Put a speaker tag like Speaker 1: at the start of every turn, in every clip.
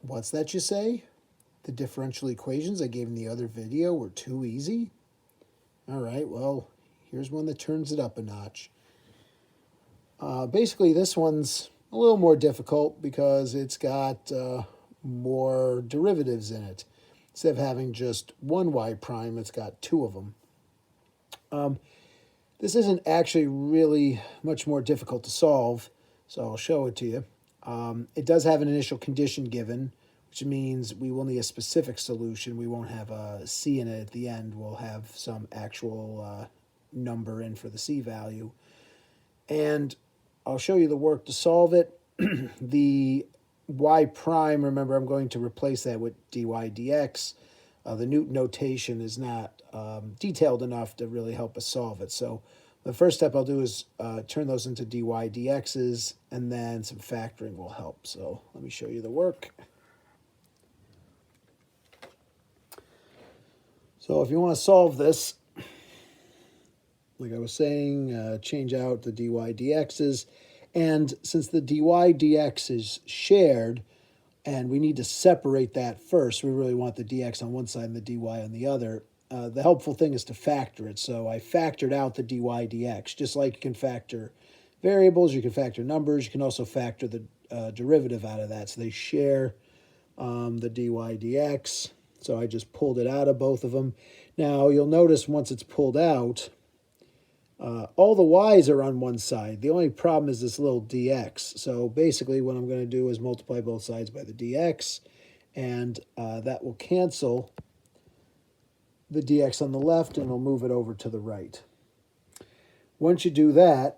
Speaker 1: What's that you say? The differential equations I gave in the other video were too easy? All right, well, here's one that turns it up a notch. Basically, this one's a little more difficult because it's got more derivatives in it. Instead of having just one y prime, it's got two of them. This isn't actually really much more difficult to solve, so I'll show it to you. It does have an initial condition given, which means we will need a specific solution. We won't have a c in it at the end. We'll have some actual number in for the c value. And I'll show you the work to solve it. The y prime, remember, I'm going to replace that with dy dx. The Newton notation is not detailed enough to really help us solve it. So the first step I'll do is turn those into dy dx's, and then some factoring will help. So let me show you the work. So if you want to solve this, like I was saying, change out the dy dx's. And since the dy dx is shared, and we need to separate that first, we really want the dx on one side and the dy on the other. The helpful thing is to factor it. So I factored out the dy dx. Just like you can factor variables, you can factor numbers, you can also factor the derivative out of that. So they share the dy dx. So I just pulled it out of both of them. Now you'll notice once it's pulled out, all the y's are on one side. The only problem is this little dx. So basically what I'm going to do is multiply both sides by the dx, and that will cancel the dx on the left, and we'll move it over to the right. Once you do that,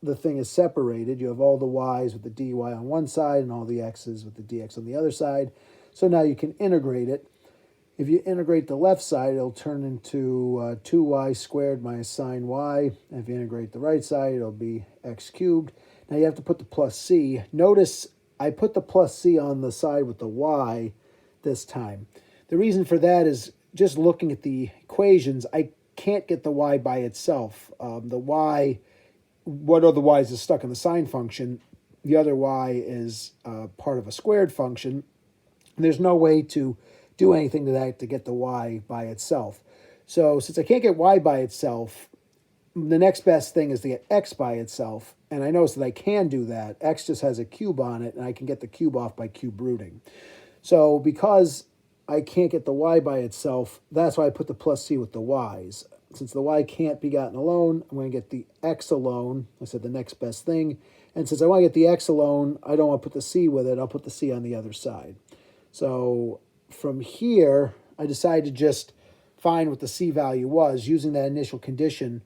Speaker 1: the thing is separated. You have all the y's with the dy on one side and all the x's with the dx on the other side. So now you can integrate it. If you integrate the left side, it'll turn into 2y squared minus sine y. And if you integrate the right side, it'll be x cubed. Now you have to put the plus c. Notice I put the plus c on the side with the y this time. The reason for that is just looking at the equations, I can't get the y by itself. The y, one of the y's is stuck in the sine function. The other y is part of a squared function. There's no way to do anything to that to get the y by itself. So since I can't get y by itself, the next best thing is to get x by itself. And I notice that I can do that. X just has a cube on it, and I can get the cube off by cube rooting. So because I can't get the y by itself, that's why I put the plus c with the y's. Since the y can't be gotten alone, I'm going to get the x alone. I said the next best thing. And since I want to get the x alone, I don't want to put the c with it. I'll put the c on the other side. So from here, I decided to just find what the c value was using that initial condition.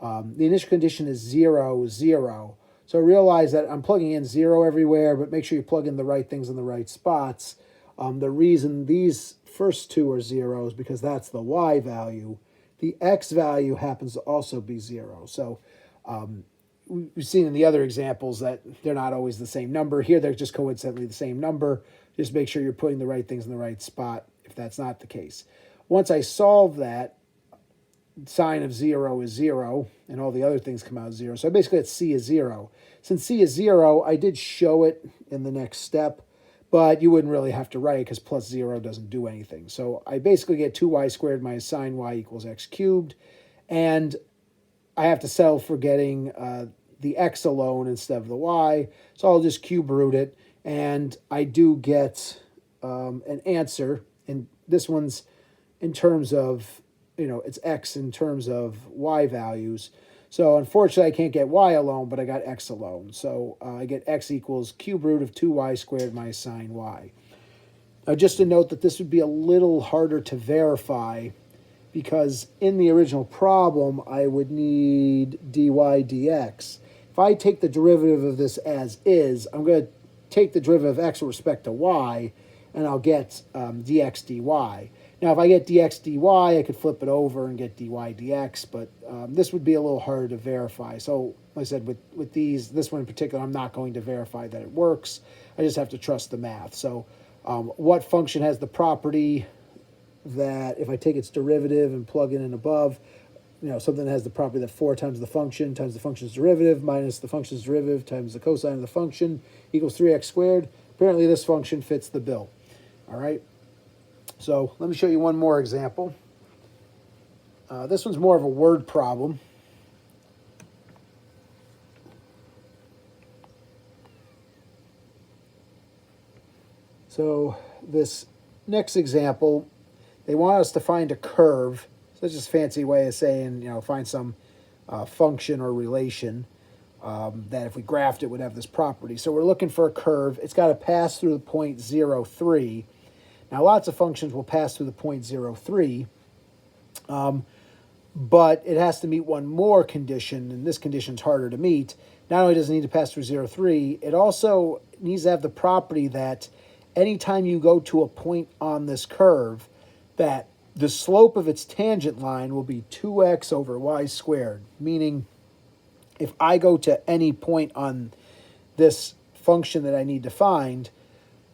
Speaker 1: The initial condition is 0, 0. So realize that I'm plugging in 0 everywhere, but make sure you plug in the right things in the right spots. The reason these first two are 0 is because that's the y value. The x value happens to also be 0. So we've seen in the other examples that they're not always the same number. Here, they're just coincidentally the same number. Just make sure you're putting the right things in the right spot if that's not the case. Once I solve that, sine of 0 is 0, and all the other things come out 0. So I basically get c is 0. Since c is 0, I did show it in the next step, but you wouldn't really have to write it because plus 0 doesn't do anything. So I basically get 2y squared minus sine y equals x cubed, and I have to settle for getting the x alone instead of the y, so I'll just cube root it, and I do get an answer, and this one's in terms of, it's x in terms of y values. So unfortunately, I can't get y alone, but I got x alone. So I get x equals cube root of 2y squared minus sine y. Now, just to note that this would be a little harder to verify because in the original problem, I would need dy dx. If I take the derivative of this as is, I'm going to take the derivative of x with respect to y, and I'll get dx dy. Now, if I get dx dy, I could flip it over and get dy dx, but this would be a little harder to verify. So, like I said, with this one in particular, I'm not going to verify that it works. I just have to trust the math. So what function has the property that if I take its derivative and plug it in above, something that has the property that 4 times the function's derivative minus the function's derivative times the cosine of the function equals 3x squared. Apparently this function fits the bill. All right. So let me show you one more example. This one's more of a word problem. So this next example, they want us to find a curve. So that's just a fancy way of saying, find some function or relation that if we graphed it would have this property. So we're looking for a curve. It's got to pass through the point 0, 3. Now lots of functions will pass through the point 0, 3, but it has to meet one more condition, and this condition is harder to meet. Not only does it need to pass through 0, 3, it also needs to have the property that anytime you go to a point on this curve, that the slope of its tangent line will be 2x over y squared, meaning if I go to any point on this function that I need to find,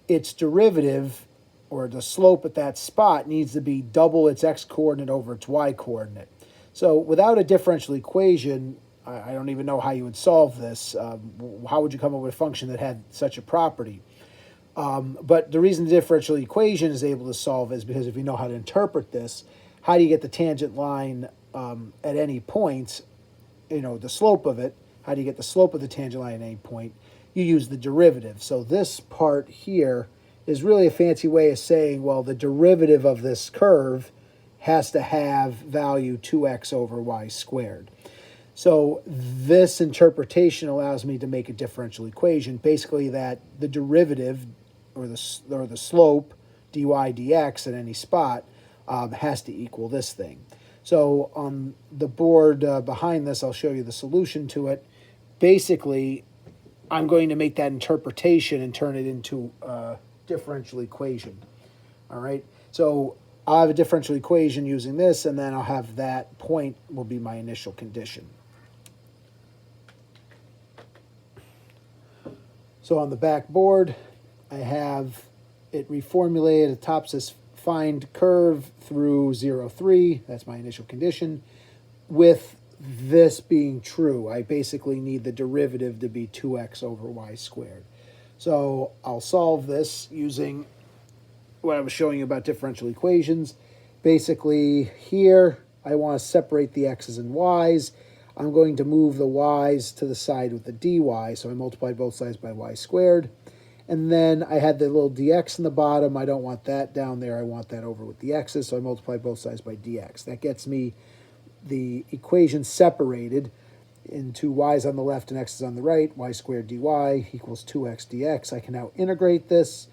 Speaker 1: its derivative, or the slope at that spot, needs to be double its x-coordinate over its y-coordinate. So without a differential equation, I don't even know how you would solve this. How would you come up with a function that had such a property? But the reason the differential equation is able to solve is because if you know how to interpret this, how do you get the tangent line at any point, the slope of it, how do you get the slope of the tangent line at any point? You use the derivative. So this part here is really a fancy way of saying, well, the derivative of this curve has to have value 2x over y squared. So this interpretation allows me to make a differential equation, basically that the derivative, or the slope, dy dx at any spot, has to equal this thing. So on the board behind this, I'll show you the solution to it. Basically, I'm going to make that interpretation and turn it into a differential equation. All right, so I'll have a differential equation using this, and then I'll have that point will be my initial condition. So on the back board, I have it reformulated. At the top says find curve through 0, 3. That's my initial condition. With this being true, I basically need the derivative to be 2x over y squared. So I'll solve this using what I was showing you about differential equations. Basically, here I want to separate the x's and y's. I'm going to move the y's to the side with the dy, so I multiplied both sides by y squared. And then I had the little dx in the bottom. I don't want that down there. I want that over with the x's, so I multiplied both sides by dx. That gets me the equation separated into y's on the left and x's on the right. Y squared dy equals 2x dx. I can now integrate this.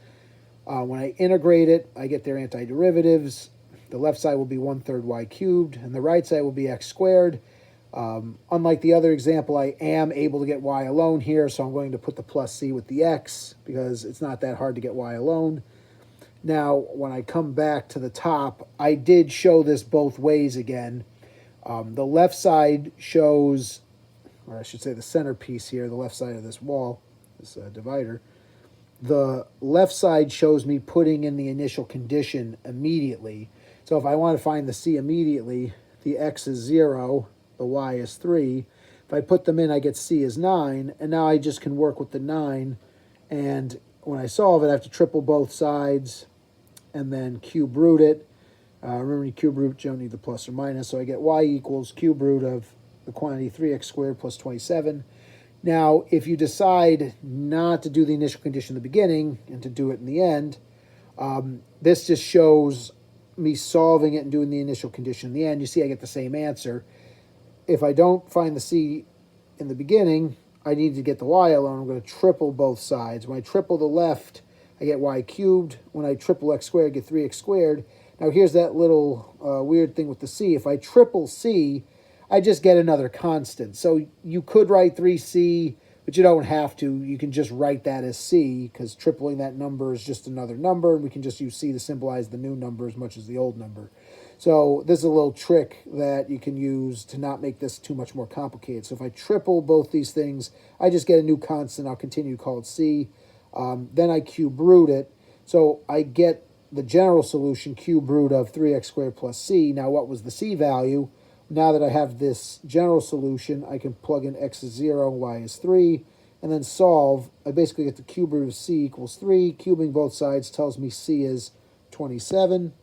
Speaker 1: When I integrate it, I get their antiderivatives. The left side will be 1/3 y cubed, and the right side will be x squared. Unlike the other example, I am able to get y alone here, so I'm going to put the plus c with the x because it's not that hard to get y alone. Now, when I come back to the top, I did show this both ways again. The left side shows, or I should say the centerpiece here, the left side of this wall, this divider. The left side shows me putting in the initial condition immediately. So if I want to find the c immediately, the x is 0, the y is 3. If I put them in, I get c is 9, and now I just can work with the 9. And when I solve it, I have to triple both sides and then cube root it. Remember, when you cube root, you don't need the plus or minus, so I get y equals cube root of the quantity 3x squared plus 27. Now, if you decide not to do the initial condition in the beginning and to do it in the end, this just shows me solving it and doing the initial condition in the end. You see I get the same answer. If I don't find the c in the beginning, I need to get the y alone. I'm going to triple both sides. When I triple the left, I get y cubed. When I triple x squared, I get 3x squared. Now here's that little weird thing with the c. If I triple c, I just get another constant. So you could write 3c, but you don't have to. You can just write that as c, because tripling that number is just another number, and we can just use c to symbolize the new number as much as the old number. So this is a little trick that you can use to not make this too much more complicated. So if I triple both these things, I just get a new constant. I'll continue to call it c. Then I cube root it. So I get the general solution, cube root of 3x squared plus c. Now what was the c value? Now that I have this general solution, I can plug in x is 0, y is 3, and then solve. I basically get the cube root of c equals 3. Cubing both sides tells me c is 27.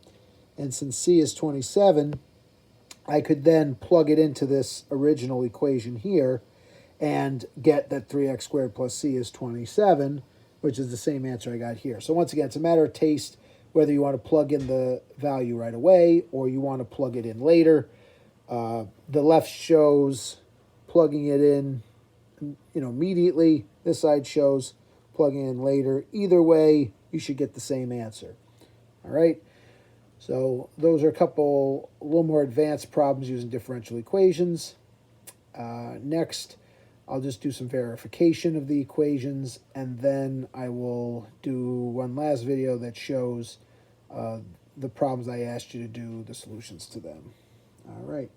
Speaker 1: And since c is 27, I could then plug it into this original equation here and get that 3x squared plus c is 27, which is the same answer I got here. So once again, it's a matter of taste whether you want to plug in the value right away or you want to plug it in later. The left shows plugging it in, immediately. This side shows plugging in later. Either way, you should get the same answer. All right. So those are a little more advanced problems using differential equations. Next, I'll just do some verification of the equations, and then I will do one last video that shows the problems I asked you to do, the solutions to them. All right.